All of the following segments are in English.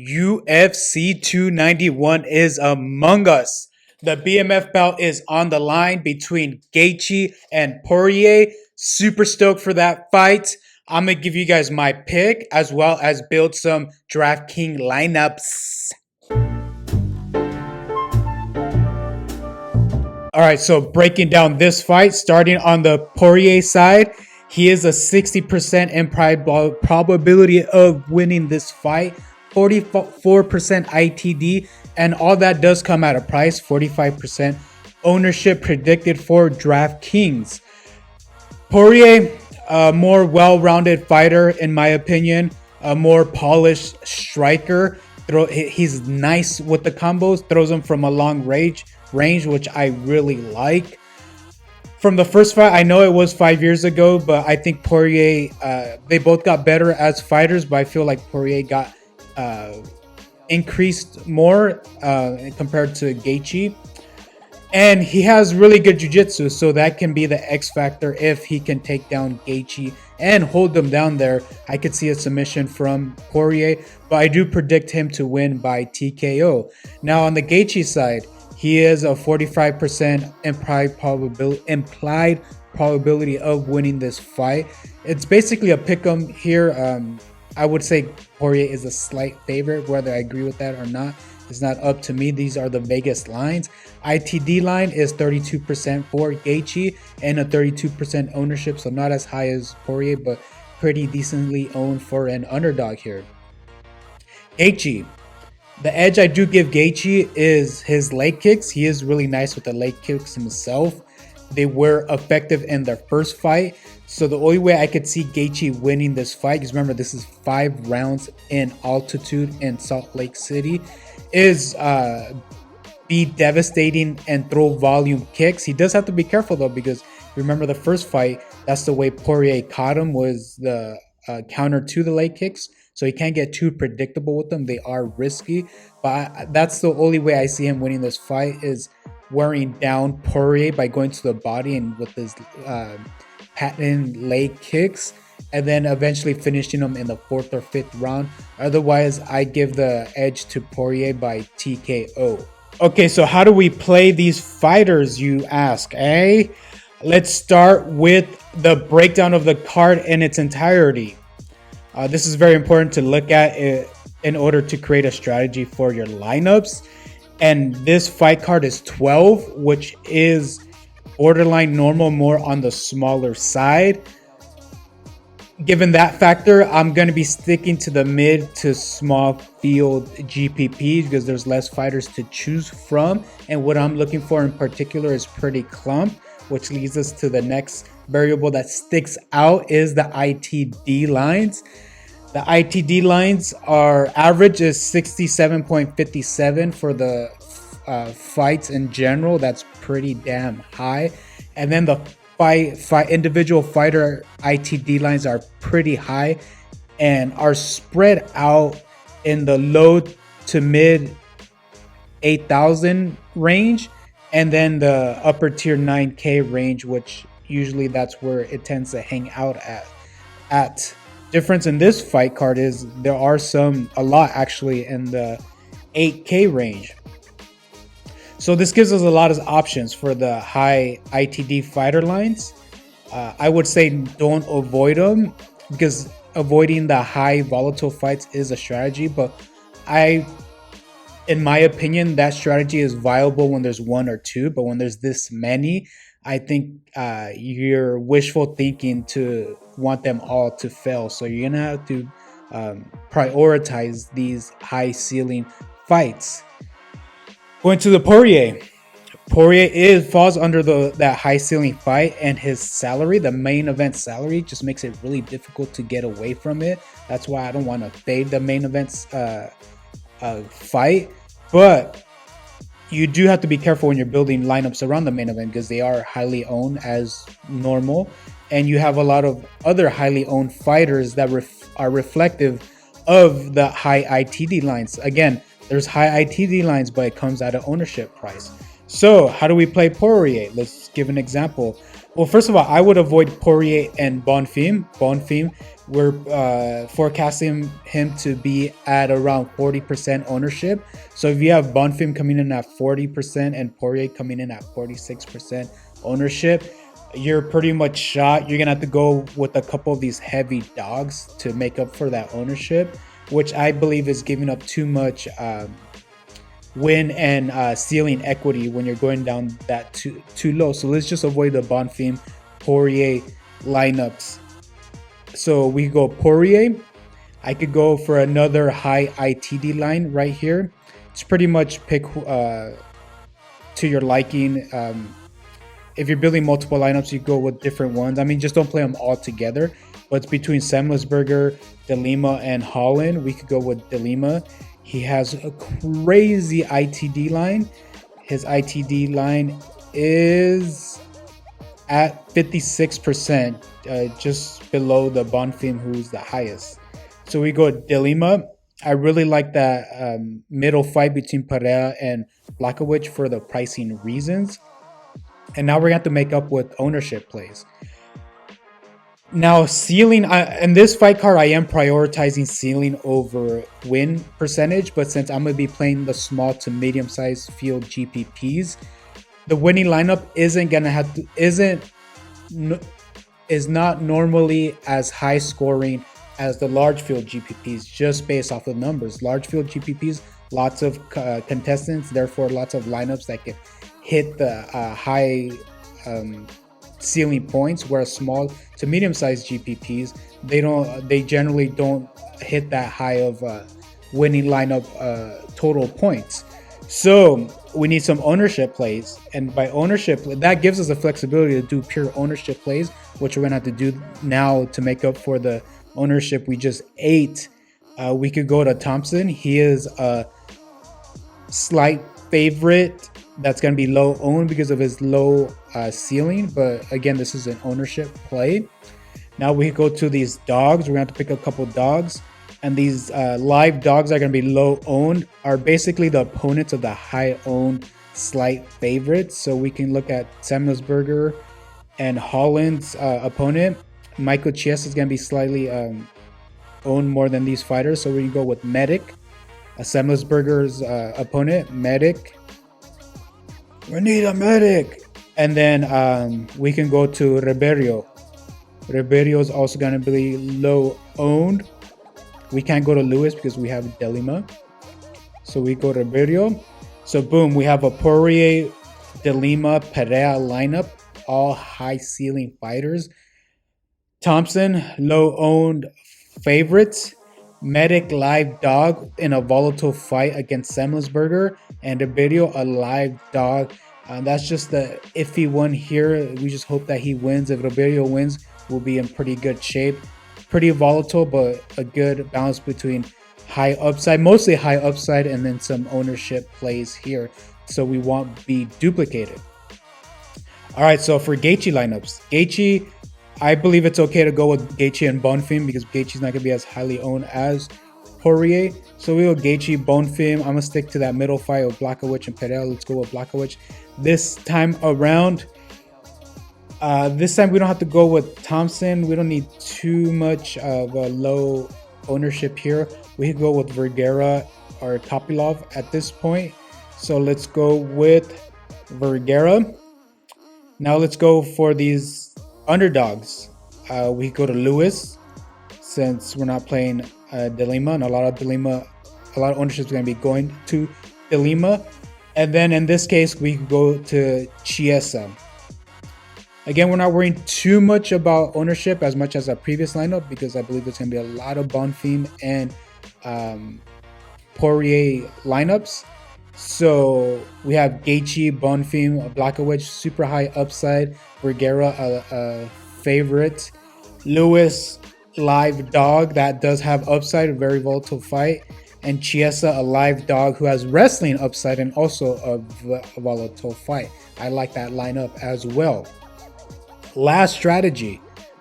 UFC 291 is among us. The BMF bout is on the line between Gaethje and Poirier. Super stoked for that fight. I'm going to give you guys my pick as well as build some Draftkings lineups. All right, so breaking down this fight, starting on the Poirier side, he is a 60% probability of winning this fight, 44% ITD, and all that does come at a price, 45% ownership predicted for Draftkings. Poirier, a more well-rounded fighter, in my opinion, a more polished striker. He's nice with the combos, throws them from a long range, which I really like. From the first fight, I know it was 5 years ago, but I think Poirier, they both got better as fighters, but I feel like Poirier got increased more compared to Gaethje. And he has really good jiu-jitsu, so that can be the X factor if he can take down Gaethje and hold them down there. I could see a submission from Poirier, but I do predict him to win by TKO. Now on the Gaethje side, he is a 45% implied probability of winning this fight. It's basically a pick'em here. I would say Poirier is a slight favorite. Whether I agree with that or not is not up to me. These are the Vegas lines. ITD line is 32% for Gaethje and a 32% ownership, so not as high as Poirier, but pretty decently owned for an underdog here. Gaethje. The edge I do give Gaethje is his leg kicks. He is really nice with the leg kicks himself. They were effective in their first fight. So the only way I could see Gaethje winning this fight, because remember this is 5 rounds in altitude in Salt Lake City, is be devastating and throw volume kicks. He does have to be careful though, because remember the first fight, that's the way Poirier caught him, was the counter to the leg kicks. So he can't get too predictable with them. They are risky, but that's the only way I see him winning this fight, is wearing down Poirier by going to the body and with his patent leg kicks, and then eventually finishing him in the 4th or 5th round. Otherwise, I give the edge to Poirier by TKO. Okay, so how do we play these fighters, you ask, eh? Let's start with the breakdown of the card in its entirety. This is very important to look at in order to create a strategy for your lineups. And this fight card is 12, which is borderline normal, more on the smaller side. Given that factor, I'm going to be sticking to the mid to small field GPP because there's less fighters to choose from. And what I'm looking for in particular is pretty clump, which leads us to the next variable that sticks out is the ITD lines. The ITD lines are average is 67.57 for the fights in general. That's pretty damn high. And then the individual fighter ITD lines are pretty high and are spread out in the low to mid 8,000 range, and then the upper tier 9K range, which usually that's where it tends to hang out at. Difference in this fight card is there are a lot actually in the 8K range. So this gives us a lot of options for the high ITD fighter lines. I would say don't avoid them, because avoiding the high volatile fights is a strategy, but in my opinion, that strategy is viable when there's 1 or 2, but when there's this many, I think you're wishful thinking to want them all to fail. So you're gonna have to prioritize these high ceiling fights. Going to the Poirier. Poirier falls under that high ceiling fight, and his salary, the main event salary, just makes it really difficult to get away from it. That's why I don't want to fade the main event's fight. But you do have to be careful when you're building lineups around the main event, because they are highly owned as normal. And you have a lot of other highly owned fighters that are reflective of the high ITD lines. Again, there's high ITD lines, but it comes at an ownership price. So how do we play Poirier? Let's give an example. Well, first of all, I would avoid Poirier and Bonfim. Bonfim, we're forecasting him to be at around 40% ownership. So if you have Bonfim coming in at 40% and Poirier coming in at 46% ownership, you're pretty much shot. You're going to have to go with a couple of these heavy dogs to make up for that ownership, which I believe is giving up too much win and ceiling equity when you're going down that too low. So let's just avoid the Bonfim Poirier lineups. So we go Poirier. I could go for another high ITD line right here. It's pretty much pick to your liking. If you're building multiple lineups, you go with different ones. I mean, just don't play them all together. But it's between Semlisberger, De Lima, and Holland. We could go with De Lima. He has a crazy ITD line. His ITD line is at 56%, just below the Bonfim, who's the highest. So we go De Lima. I really like that middle fight between Pereira and Blachowicz for the pricing reasons. And now we're going to have to make up with ownership plays. Now, ceiling, in this fight card, I am prioritizing ceiling over win percentage, but since I'm going to be playing the small to medium-sized field GPPs, the winning lineup is not normally as high scoring as the large field GPPs, just based off of numbers. Large field GPPs, lots of contestants, therefore lots of lineups that can hit the high ceiling points, whereas small to medium-sized GPPs, they generally don't hit that high of winning lineup total points. So we need some ownership plays, and by ownership, that gives us the flexibility to do pure ownership plays, which we're gonna have to do now to make up for the ownership we just ate. We could go to Thompson. He is a slight favorite that's going to be low owned because of his low ceiling, but again, this is an ownership play. Now we go to these dogs. We're going to have to pick a couple dogs, and these live dogs are going to be low owned, are basically the opponents of the high owned slight favorites. So we can look at Semlisberger and Holland's opponent. Michael Chiesa is going to be slightly owned more than these fighters, so we can go with Medic. Semlisberger's opponent, Medic. We need a medic. And then we can go to Ribeiro. Ribeiro is also going to be low owned. We can't go to Lewis because we have De Lima. So we go to Ribeiro. So boom, we have a Poirier, De Lima, Pereira lineup, all high ceiling fighters. Thompson, low owned favorites. Medic, live dog in a volatile fight against Semlisberger, and Ribeiro, a live dog. That's just the iffy one here. We just hope that he wins. If Ribeiro wins, we'll be in pretty good shape. Pretty volatile, but a good balance between high upside, mostly high upside, and then some ownership plays here, so we won't be duplicated. All right, so for Gaethje lineups, Gaethje, I believe it's okay to go with Gaethje and Bonfim because Gaethje's not going to be as highly owned as Poirier. So we go Gaethje, Bonfim. I'm going to stick to that middle fight of Blachowicz and Pereira. Let's go with Blachowicz. This time around, this time we don't have to go with Thompson. We don't need too much of a low ownership here. We could go with Vergara or Kopylov at this point. So let's go with Vergara. Now let's go for these underdogs. We go to Lewis since we're not playing De Lima, and a lot of ownership is going to be going to De Lima. And then in this case, we go to Chiesa. Again, we're not worrying too much about ownership as much as our previous lineup because I believe there's going to be a lot of Bonfim and Poirier lineups. So we have Gaethje, Bonfim, Blachowicz, super high upside. Vergara, a favorite. Lewis, live dog that does have upside, a very volatile fight. And Chiesa, a live dog who has wrestling upside and also a volatile fight. I like that lineup as well. Last strategy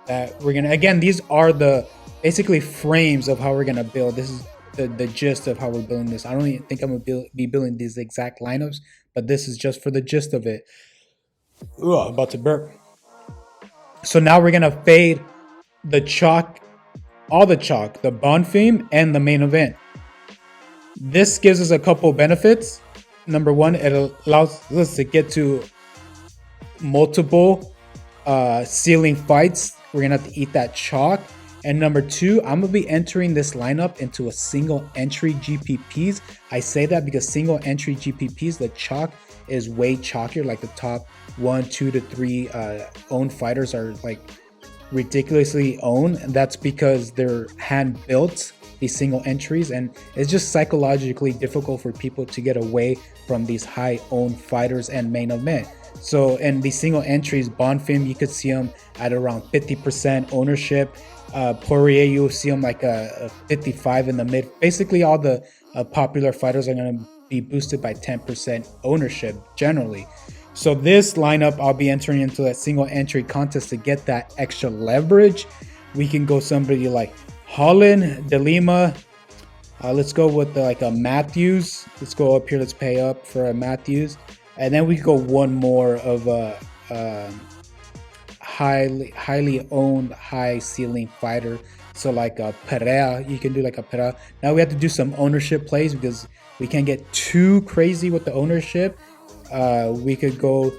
that we're gonna, again, these are the basically frames of how we're gonna build. This is the gist of how we're building this. I don't even think I'm gonna be building these exact lineups, but this is just for the gist of it. I'm about to burp. So now we're gonna fade the chalk, all the chalk, the bond theme, and the main event. This gives us a couple benefits. Number one, it allows us to get to multiple ceiling fights. We're gonna have to eat that chalk. And number two, I'm gonna be entering this lineup into a single entry GPPs. I say that because single entry GPPs, the chalk is way chalkier. Like the top 1, 2 to 3 owned fighters are like ridiculously owned, and that's because they're hand built, these single entries, and it's just psychologically difficult for people to get away from these high owned fighters and main event. So in these single entries, Bonfim, you could see them at around 50% ownership. Poirier, you'll see him like a 55 in the mid. Basically, all the popular fighters are going to be boosted by 10% ownership generally. So this lineup, I'll be entering into that single entry contest to get that extra leverage. We can go somebody like Holland, De Lima. Let's go with like a Matthews. Let's go up here. Let's pay up for a Matthews. And then we go one more of a highly owned, high ceiling fighter. So like a Pereira, you can do like a Pereira. Now we have to do some ownership plays because we can't get too crazy with the ownership. We could go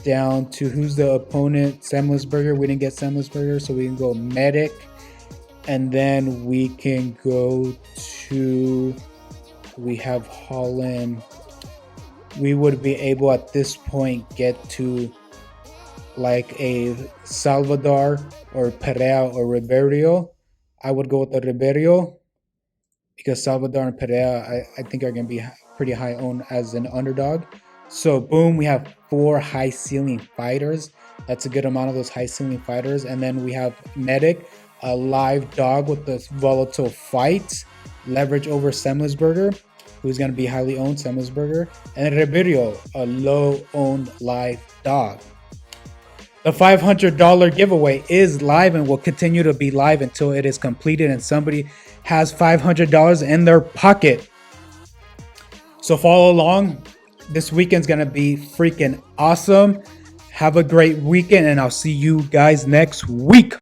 down to who's the opponent. Semlisberger. We didn't get Semlisberger, so we can go Medic. And then we can go to, we have Holland. We would be able at this point get to like a Salvador or Pereira or Ribeiro. I would go with the Ribeiro because Salvador and Pereira I think are going to be pretty high owned as an underdog. So boom, we have 4 high ceiling fighters. That's a good amount of those high ceiling fighters. And then we have Medic, a live dog with this volatile fight, leverage over Semlisberger, who's going to be highly owned, Semlisberger, and Ribeiro, a low owned live dog. The $500 giveaway is live and will continue to be live until it is completed and somebody has $500 in their pocket. So follow along. This weekend's going to be freaking awesome. Have a great weekend and I'll see you guys next week.